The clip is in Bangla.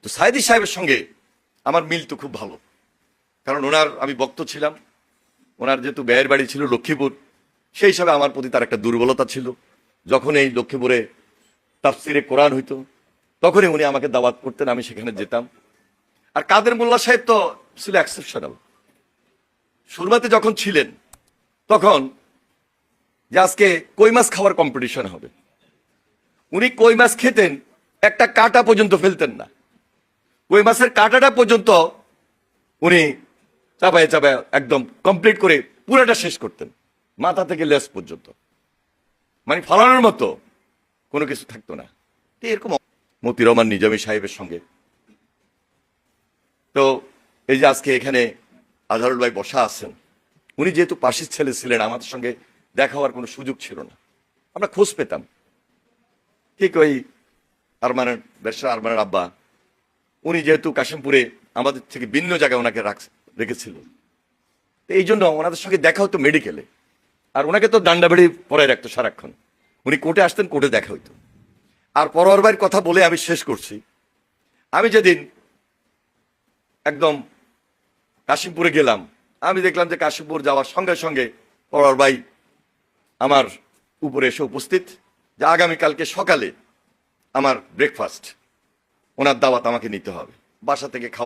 তো সাইদি সাহেবের সঙ্গে আমার মিল তো খুব ভালো, কারণ ওনার আমি বক্ত ছিলাম। ওনার যেহেতু ব্যয়ের বাড়ি ছিল লক্ষ্মীপুর, সেই হিসাবে আমার প্রতি তার একটা দুর্বলতা ছিল। যখন এই লক্ষ্মীপুরে তাফসিরে কোরআন হইতো, তখনই উনি আমাকে দাওয়াত করতেন, আমি সেখানে যেতাম। আর কাদের মোল্লা সাহেব তো ছিল এক্সেপশনাল। সুরমাতে যখন ছিলেন তখন যে আজকে কই মাছ খাওয়ার কম্পিটিশন হবে, উনি কই মাছ খেতেন, একটা কাঁটা পর্যন্ত ফেলতেন না। কই মাছের কাঁটাটা পর্যন্ত উনি চাপায় চাপায় একদম কমপ্লিট করে পুরোটা শেষ করতেন, মাথা থেকে লেস পর্যন্ত, মানে ফালানোর মতো কোনো কিছু থাকতো না। তো এরকম মতি রহমান নিজামী সাহেবের সঙ্গে তো এই যে আজকে এখানে আজহারুল ভাই বসা আছেন, উনি যেহেতু পাশের ছেলে ছিলেন, আমাদের সঙ্গে দেখা হওয়ার কোনো সুযোগ ছিল না, আমরা খোঁজ পেতাম। ঠিক ওই আরমানের আব্বা, উনি যেহেতু কাশিমপুরে আমাদের থেকে ভিন্ন জায়গায় ওনাকে রেখেছিল, তো এই জন্য ওনাদের সঙ্গে দেখা হতো মেডিকেলে। আর ওনাকে তো ডান্ডাবেড়ি পড়ায় রাখতো সারাক্ষণ। উনি কোর্টে আসতেন, কোর্টে দেখা হইতো। আর পরোয়ার ভাইয়ের কথা বলে আমি শেষ করছি। আমি যেদিন একদম কাশিমপুরে গেলাম, আমি দেখলাম যে কাশিমপুর যাওয়ার সঙ্গে সঙ্গে পরোয়ার ভাই আমার উপরে এসে উপস্থিত, যে আগামীকালকে সকালে আমার ব্রেকফাস্ট, ওনার দাওয়াত আমাকে নিতে হবে, বাসা থেকে খাওয়া।